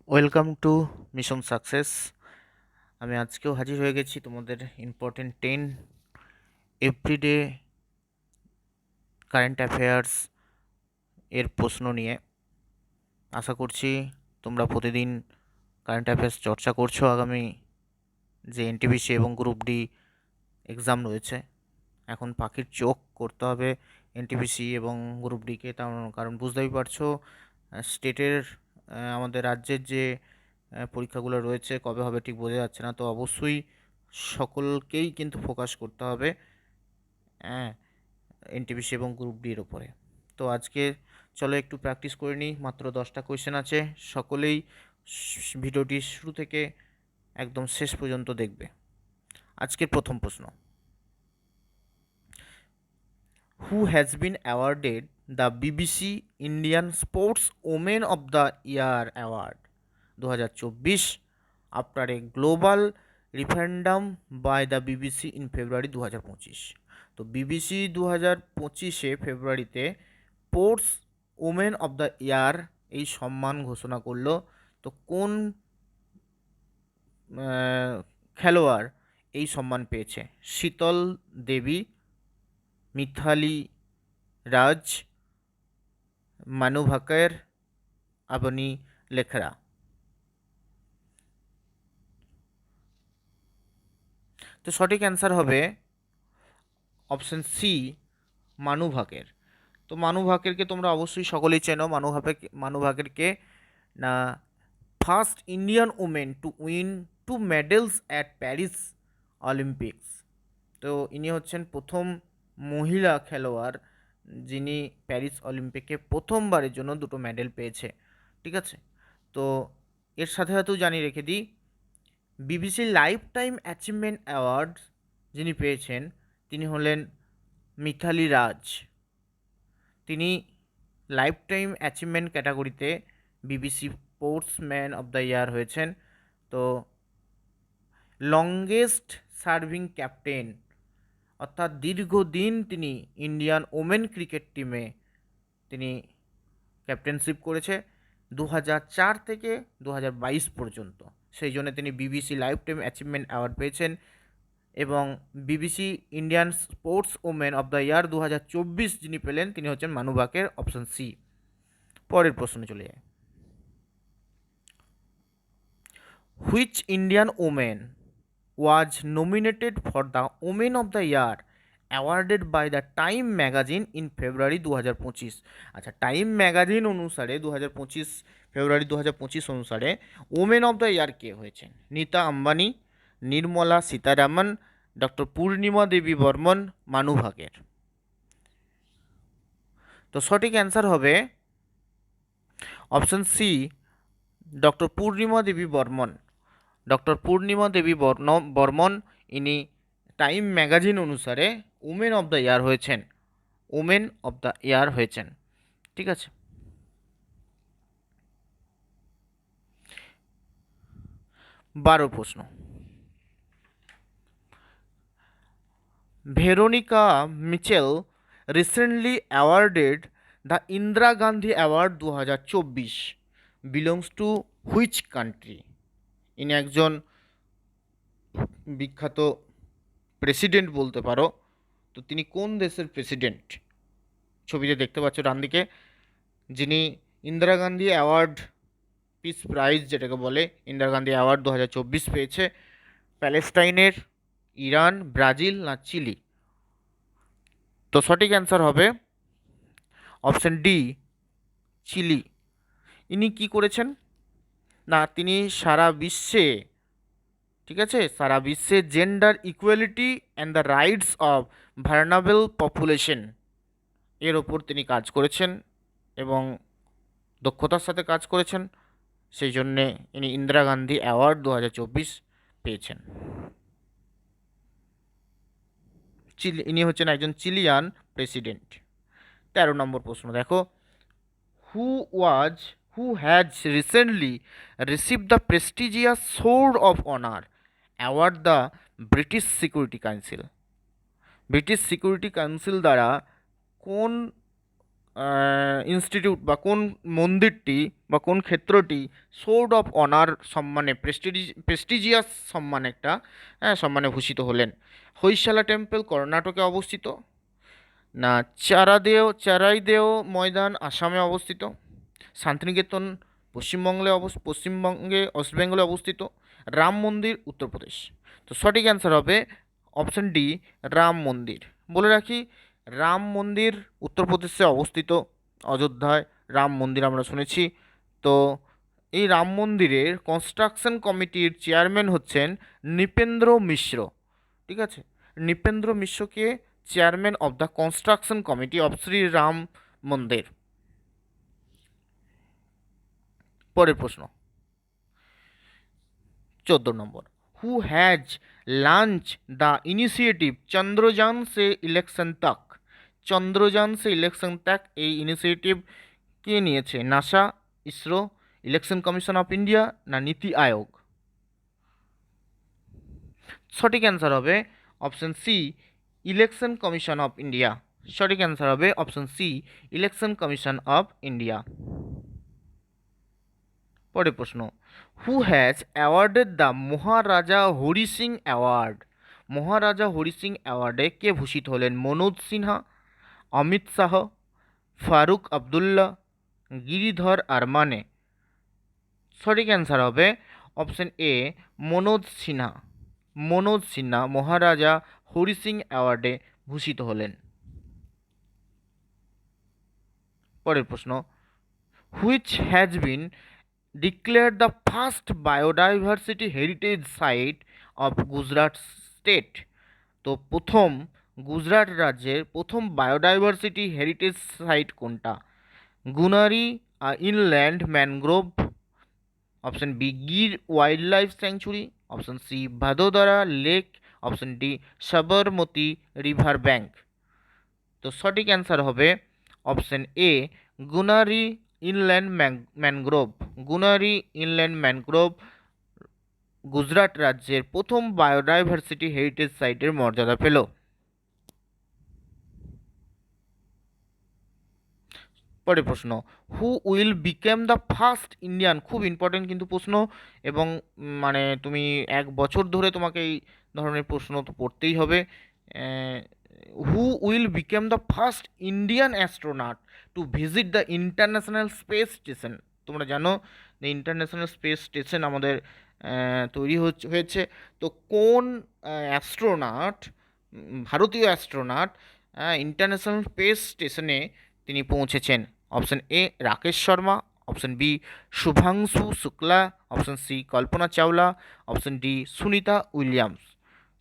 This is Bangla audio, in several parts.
Welcome to mission success. আমি আজকেও হাজির হয়ে গেছি তোমাদের ইম্পর্টেন্ট 10 এভরিডে কারেন্ট অ্যাফেয়ার্স এর প্রশ্ন নিয়ে। আশা করছি তোমরা প্রতিদিন কারেন্ট অ্যাফেয়ার্স চর্চা করছো। আগামী যে এনটিপিসি এবং গ্রুপ ডি এক্সাম রয়েছে, এখন পাখির চোখ করতে হবে এনটিপিসি এবং গ্রুপ ডিকে। কারণ বুঝতেই পারছো, স্টেটের আমাদের রাজ্যের যে পরীক্ষাগুলো রয়েছে কবে হবে ঠিক বোঝা যাচ্ছে না। তো অবশ্যই সকলকেই কিন্তু ফোকাস করতে হবে হ্যাঁ এনটিপিসি এবং গ্রুপ ডির ওপরে। তো আজকে চলো একটু প্র্যাকটিস করে নিই। মাত্র 10টা কোয়েশ্চেন আছে, সকলেই ভিডিওটি শুরু থেকে একদম শেষ পর্যন্ত দেখবে। আজকের প্রথম প্রশ্ন, who has been awarded the BBC Indian sports woman of the year award 2024 after a global referendum by the BBC in February 2025। তো বিবিসি 2025-এ ফেব্রুয়ারিতে sports woman of the year এই সম্মান ঘোষণা করলো। তো কোন খেলোয়াড় এই সম্মান পেয়েছে? শীতল দেবী, মিথালি রাজ, মানু ভাকের, আবনি লেখরা। তো সঠিক অ্যান্সার হবে অপশন সি, মানু ভাকের। তো মানু ভাকেরকে তোমরা অবশ্যই সকলেই চেনো। মানু ভাকেরকে না first Indian women to win 2 medals at Paris Olympics. তো ইনি হচ্ছেন প্রথম মহিলা খেলোয়াড় যিনি প্যারিস অলিম্পিকে প্রথমবারের জন্য 2 মেডেল পেয়েছে। ঠিক আছে, তো এর সাথে সাথেও জানিয়ে রেখে দিই, BBC life time achievement award যিনি পেয়েছেন তিনি হলেন মিথালি রাজ। তিনি লাইফ টাইম অ্যাচিভমেন্ট ক্যাটাগরিতে BBC sportsman of the year হয়েছেন। তো লংগেস্ট সার্ভিং ক্যাপ্টেন, অর্থাৎ দীর্ঘদিন তিনি ইন্ডিয়ান ওমেন ক্রিকেট টিমে তিনি ক্যাপ্টেনশিপ করেছে 2004 থেকে 2022 পর্যন্ত। সেই জন্য তিনি BBC life time achievement award পেয়েছেন। এবং BBC Indian sports woman of the ইয়ার 2024 যিনি পেলেন তিনি হচ্ছেন মানু ভাকের, অপশন সি। পরের প্রশ্নে চলে যায়, which Indian women was nominated for the women of the year awarded by the Time magazine in February 2025। আচ্ছা, টাইম ম্যাগাজিন অনুসারে 2025 ফেব্রুয়ারি 2025 অনুসারে ওমেন অব দ্য ইয়ার কে হয়েছেন? নীতা আম্বানি, নির্মলা সীতারামন, ডক্টর পূর্ণিমা দেবী বর্মন, মানু ভাকের। তো সঠিক অ্যান্সার হবে option C, doctor Purnima Devi Barman. Doctor Purnima Devi Barman ইনি টাইম ম্যাগাজিন অনুসারে উমেন অব দ্য ইয়ার হয়েছেন। উমেন অব দ্য ইয়ার হয়েছেন। ঠিক আছে, 12 প্রশ্ন, Veronica Mitchell recently awarded the Indira Gandhi award 2024 belongs to which country? ইনি একজন বিখ্যাত প্রেসিডেন্ট বলতে পারো। তো তিনি কোন দেশের প্রেসিডেন্ট? ছবিতে দেখতে পাচ্ছ ডান দিকে, যিনি Indira Gandhi award peace prize যেটাকে বলে ইন্দিরা গান্ধী অ্যাওয়ার্ড 2024 পেয়েছে, প্যালেস্টাইনের, ইরান, ব্রাজিল না চিলি? তো সঠিক অ্যান্সার হবে অপশন ডি, চিলি। ইনি কি করেছেন না তিনি সারা বিশ্বে, ঠিক আছে, সারা বিশ্বে gender equality and the rights of ভার্নাবেল population এর ওপর তিনি কাজ করেছেন এবং দক্ষতার সাথে কাজ করেছেন। সেই জন্যে ইনি ইন্দিরা গান্ধী অ্যাওয়ার্ড 2024 পেয়েছেন। ইনি হচ্ছেন একজন চিলিয়ান প্রেসিডেন্ট। 13 নম্বর প্রশ্ন দেখো, who was who has recently receive the prestigious sword of honour award the British Security Council? British Security Council দ্বারা কোন ইনস্টিটিউট বা কোন মন্দিরটি বা কোন ক্ষেত্রটি সোর্ড অফ অনার সম্মানে প্রেস্টিজিয়াস সম্মান একটা সম্মানে ভূষিত হলেন? হৈশালা টেম্পল কর্ণাটকে অবস্থিত, না চারাইদেও ময়দান আসামে অবস্থিত, শান্তিনিকেতন পশ্চিমবঙ্গে ওয়েস্ট বেঙ্গলে অবস্থিত, রাম মন্দির উত্তরপ্রদেশ। তো সঠিক অ্যান্সার হবে অপশন ডি, রাম মন্দির। বলে রাখি, রাম মন্দির উত্তরপ্রদেশে অবস্থিত, অযোধ্যায় রাম মন্দির আমরা শুনেছি। তো এই রাম মন্দিরের কনস্ট্রাকশন কমিটির চেয়ারম্যান হচ্ছেন নৃপেন্দ্র মিশ্র। ঠিক আছে, নৃপেন্দ্র মিশ্রকে chairman of the construction committee of Shri Ram Mandir. পরের প্রশ্ন 14 নম্বর, who has launch the initiative Chandrayaan se Election tak? Chandrayaan se Election tak এই ইনিশিয়েটিভ কে নিয়েছে? NASA, ISRO, Election Commission of India, না নীতি আয়োগ? সঠিক অ্যান্সার হবে option C, Election Commission of India. সঠিক অ্যান্সার হবে option C, Election Commission of India. পরের প্রশ্ন, who has awarded the Maharaja Hari Singh award? মহারাজা হরি সিং অ্যাওয়ার্ডে কে ভূষিত হলেন? মনোজ সিনহা, অমিত শাহ, ফারুক আবদুল্লাহ, গিরিধর আরমানে? সঠিক অ্যান্সার হবে অপশন এ, মনোজ সিনহা। মনোজ সিনহা মহারাজা হরি সিং অ্যাওয়ার্ডে ভূষিত হলেন। পরের প্রশ্ন, which has been declared the first biodiversity heritage site of Gujarat state? তো গুজরাট রাজ্যের প্রথম বায়োডাইভার্সিটি হেরিটেজ সাইট কোনটা? Gunari inland mangrove, option B Gir wildlife sanctuary, option C Vadodara lake, option D Sabarmati river bank? তো সঠিক অ্যান্সার হবে option A, Gunari inland mangrove. Gunari inland mangrove Gujarat রাজ্যের প্রথম বায়োডাইভার্সিটি হেরিটেজ সাইটের মর্যাদা পেল। পরের প্রশ্ন, who will became the first Indian? খুব ইম্পর্টেন্ট কিন্তু প্রশ্ন, এবং মানে তুমি 1 বছর ধরে তোমাকে এই ধরনের প্রশ্ন তো পড়তেই হবে। Who will became the first Indian astronaut to visit the international space station? তোমরা জানো যে ইন্টারন্যাশনাল স্পেস স্টেশন আমাদের তৈরি হয়েছে। তো কোন অ্যাস্ট্রোনট, ভারতীয় অ্যাস্ট্রোনট ইন্টারন্যাশনাল স্পেস স্টেশনে তিনি পৌঁছেছেন? Option A Rakesh Sharma, option B Shubhanshu Shukla, option C Kalpana Chawla, option D Sunita Williams?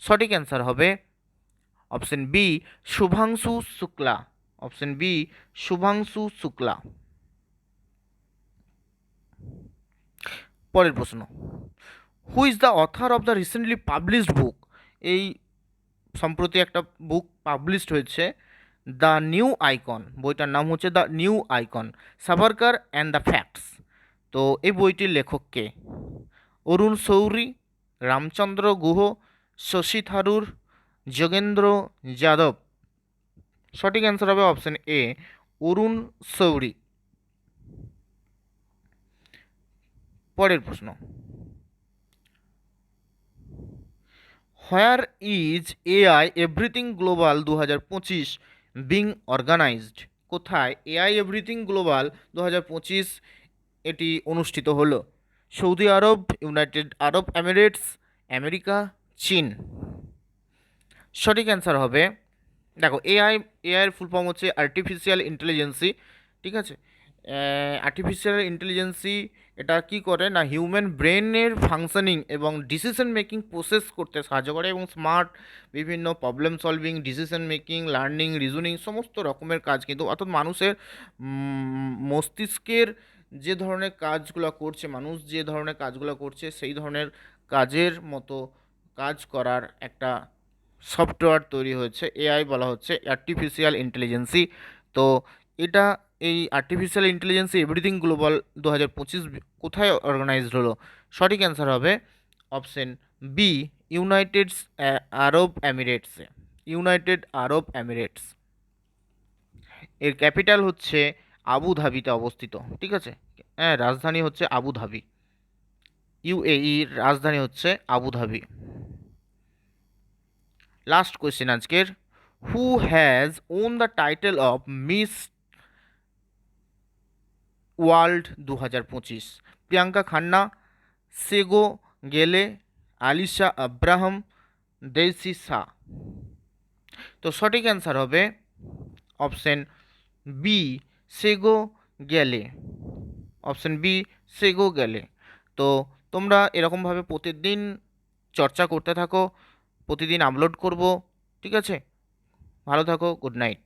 সঠিক অ্যান্সার হবে option B Shubhanshu Shukla. Option B Shubhanshu Shukla. পরের প্রশ্ন, who is the author of the recently published book? এই সম্প্রতি একটা বুক পাবলিশড হয়েছে, দ্য নিউ আইকন। বইটার নাম হচ্ছে the new icon, Savarkar and the facts. তো এই বইটির লেখক কে? অরুণ শৌরি, রামচন্দ্র গুহ, শশী থারুর, যোগেন্দ্র যাদব? সঠিক অ্যান্সার হবে অপশন এ, অরুণ শৌরি। পরের প্রশ্ন, where is AI everything global 2025 being organised? কোথায় এআই এভরিথিং গ্লোবাল 2025 এটি অনুষ্ঠিত হলো? Saudi Arab, United Arab Emirates, America, চীন? সঠিক অ্যান্সার হবে, দেখো এআইয়ের ফুল ফর্ম হচ্ছে আর্টিফিশিয়াল ইন্টেলিজেন্সি। ঠিক আছে, আর্টিফিশিয়াল ইন্টেলিজেন্সি এটা কি করে না, হিউম্যান ব্রেনের ফাংশনিং এবং ডিসিশন মেকিং প্রসেস করতে সাহায্য করে, এবং স্মার্ট বিভিন্ন problem solving, decision making, learning, reasoning সমস্ত রকমের কাজ কিন্তু, অর্থাৎ মানুষের মস্তিষ্কের যে ধরনের কাজগুলো করছে, মানুষ যে ধরনের কাজগুলো করছে সেই ধরনের কাজের মতো কাজ করার একটা সফটওয়্যার তৈরি হয়েছে, এআই বলা হচ্ছে আর্টিফিশিয়াল ইন্টেলিজেন্সি। তো এটা, এই আর্টিফিশিয়াল ইন্টেলিজেন্সি এভরিথিং গ্লোবাল 2025 কোথায় অর্গানাইজড হলো? সঠিক অ্যান্সার হবে অপশন বি, ইউনাইটেড আরব এমিরেটসে। United Arab Emirates. এর ক্যাপিটাল হচ্ছে আবুধাবিতে অবস্থিত, ঠিক আছে। হ্যাঁ, রাজধানী হচ্ছে আবুধাবি। ইউএইর রাজধানী হচ্ছে আবুধাবি। লাস্ট কোয়েশ্চেন আজকের, who has won the title of Miss World 2025? Priyanka Khanna, সেগো গেলে, আলিশা আব্রাহাম, দেইসি শাহ। তো সঠিক অ্যান্সার হবে অপশন বি, সেগো গেলে। অপশন বি, সেগো গেলে। তো তোমরা এরকমভাবে প্রতিদিন চর্চা করতে থাকো, প্রতিদিন আপলোড করব, ঠিক আছে। ভালো থাকো, গুড নাইট।